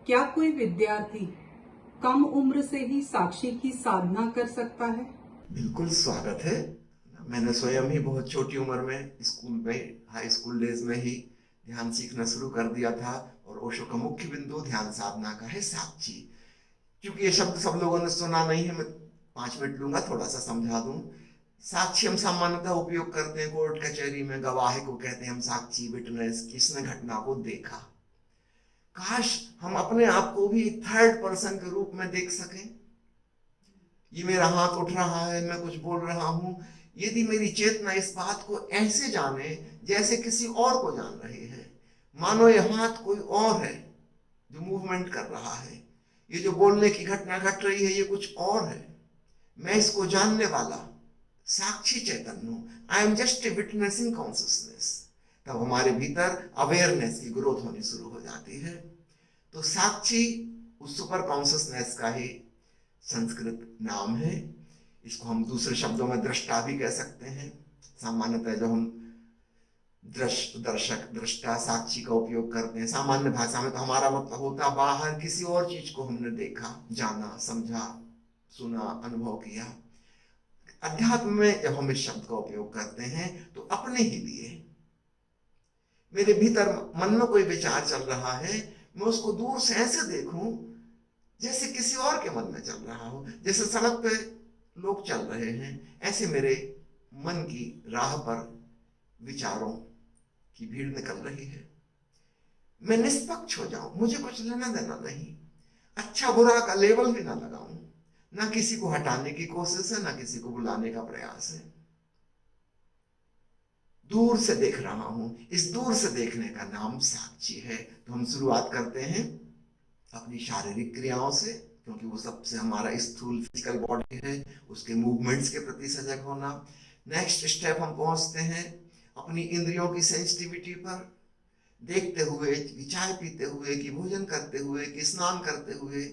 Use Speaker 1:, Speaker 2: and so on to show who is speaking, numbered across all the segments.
Speaker 1: क्या कोई विद्यार्थी कम उम्र से ही साक्षी की साधना कर सकता है?
Speaker 2: बिल्कुल स्वागत है। मैंने स्वयं ही बहुत छोटी उम्र में स्कूल में हाई स्कूल डेज में ही ध्यान सीखना शुरू कर दिया था। और ओशो का मुख्य बिंदु ध्यान साधना का है साक्षी। क्योंकि ये शब्द सब लोगों ने सुना नहीं है, मैं 5 मिनट लूंगा थोड़ा सा समझा दूं। साक्षी हम सामान्यतः उपयोग करते हैं कोर्ट कचहरी में, गवाह को कहते हैं हम साक्षी, विटनेस, किसने घटना को देखा। काश हम अपने आप को भी एक थर्ड पर्सन के रूप में देख सकें। ये मेरा हाथ उठ रहा है, मैं कुछ बोल रहा हूं, यदि मेरी चेतना इस बात को ऐसे जाने जैसे किसी और को जान रही है, मानो ये हाथ कोई और है जो मूवमेंट कर रहा है, ये जो बोलने की घटना घट रही है ये कुछ और है, मैं इसको जानने वाला साक्षी चैतन्य हूं, I am just a witnessing consciousness. तब हमारे भीतर अवेयरनेस की ग्रोथ होनी शुरू हो जाती है। तो साक्षी उस सुपर कॉन्सियसनेस का ही संस्कृत नाम है। इसको हम दूसरे शब्दों में दृष्टा भी कह सकते हैं। सामान्यतः जो हम दर्शक, दृष्टा, साक्षी का उपयोग करते हैं सामान्य भाषा में, तो हमारा मतलब होता बाहर किसी और चीज को हमने देखा, जाना, समझा, सुना, अनुभव किया। अध्यात्म में जब हम इस शब्द का उपयोग करते हैं तो अपने ही लिए, मेरे भीतर मन में कोई विचार चल रहा है, मैं उसको दूर से ऐसे देखूं जैसे किसी और के मन में चल रहा हो। जैसे सड़क पे लोग चल रहे हैं, ऐसे मेरे मन की राह पर विचारों की भीड़ निकल रही है। मैं निष्पक्ष हो जाऊं, मुझे कुछ लेना देना नहीं, अच्छा बुरा का लेबल भी ना लगाऊं, ना किसी को हटाने की कोशिश है, ना किसी को बुलाने का प्रयास है। दूर से देख रहा हूं, इस दूर से देखने का नाम साक्षी है। तो हम शुरुआत करते हैं अपनी शारीरिक क्रियाओं से, क्योंकि वो सबसे हमारा स्थूल फिजिकल बॉडी है, उसके मूवमेंट्स के प्रति सजग होना। नेक्स्ट स्टेप हम पहुंचते हैं अपनी इंद्रियों की सेंसिटिविटी पर, देखते हुए कि चाय पीते हुए, कि भोजन करते हुए, कि स्नान करते हुए,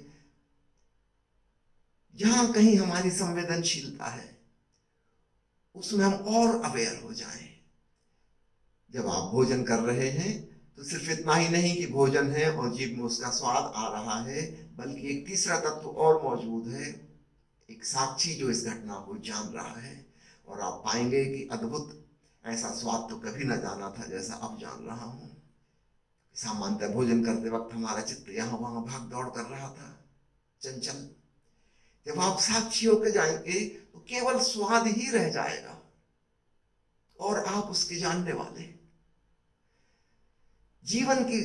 Speaker 2: जहां कहीं हमारी संवेदनशीलता है उसमें हम और अवेयर हो जाएं। जब आप भोजन कर रहे हैं तो सिर्फ इतना ही नहीं कि भोजन है और जीभ में उसका स्वाद आ रहा है, बल्कि एक तीसरा तत्व और मौजूद है, एक साक्षी जो इस घटना को जान रहा है। और आप पाएंगे कि अद्भुत, ऐसा स्वाद तो कभी ना जाना था जैसा अब जान रहा हूं। सामान्यतः भोजन करते वक्त हमारा चित्त यहां वहां भाग दौड़ कर रहा था, चंचल। जब आप साक्षी होकर जाएंगे तो केवल स्वाद ही रह जाएगा और आप उसके जानने वाले। जीवन की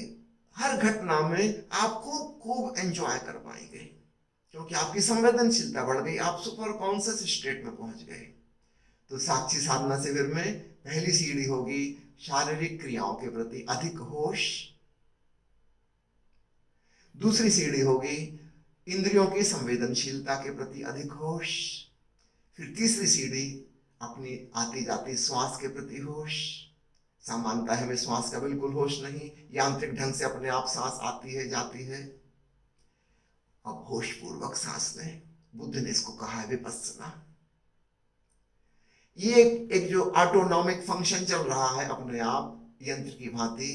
Speaker 2: हर घटना में आप खूब खूब एंजॉय कर पाएंगे, क्योंकि आपकी संवेदनशीलता बढ़ गई, आप सुपर कॉन्शियस स्टेट में पहुंच गए। तो साक्षी साधना शिविर में पहली सीढ़ी होगी शारीरिक क्रियाओं के प्रति अधिक होश। दूसरी सीढ़ी होगी इंद्रियों की संवेदनशीलता के प्रति अधिक होश। फिर तीसरी सीढ़ी अपनी आती जाती श्वास के प्रति होश। सामान्यता हमें श्वास का बिल्कुल होश नहीं, यांत्रिक ढंग से अपने आप सांस आती है, जाती है। अब होश पूर्वक सांस लें, बुद्ध ने इसको कहा है विपस्सना। ये एक जो ऑटोनॉमिक फंक्शन चल रहा है अपने आप यंत्र की भांति,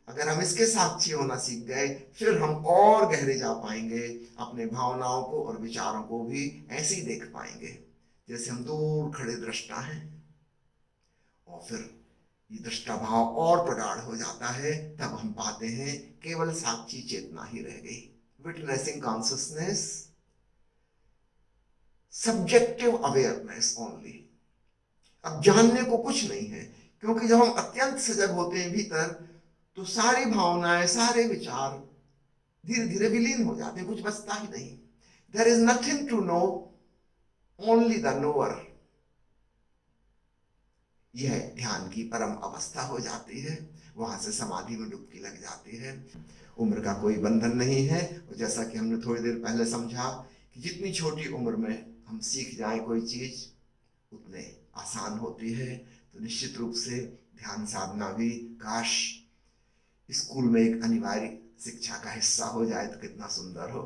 Speaker 2: अगर हम इसके साक्षी होना सीख गए फिर हम और गहरे जा पाएंगे, अपने भावनाओं को और विचारों को भी ऐसे ही देख पाएंगे जैसे हम दूर खड़े दृष्टा हैं। और फिर ये दृष्टा भाव और प्रगाढ़ हो जाता है, तब हम पाते हैं केवल साक्षी चेतना ही रह गई, witnessing consciousness, subjective awareness only. अब जानने को कुछ नहीं है, क्योंकि जब हम अत्यंत सजग होते हैं भीतर तो सारी भावनाएं, सारे विचार धीरे धीरे विलीन हो जाते हैं, कुछ बचता ही नहीं। There is nothing to know, only the knower. यह ध्यान की परम अवस्था हो जाती है, वहां से समाधि में डुबकी लग जाती है। उम्र का कोई बंधन नहीं है, और जैसा कि हमने थोड़ी देर पहले समझा कि जितनी छोटी उम्र में हम सीख जाए कोई चीज उतने आसान होती है। तो निश्चित रूप से ध्यान साधना भी काश स्कूल में एक अनिवार्य शिक्षा का हिस्सा हो जाए तो कितना सुंदर हो।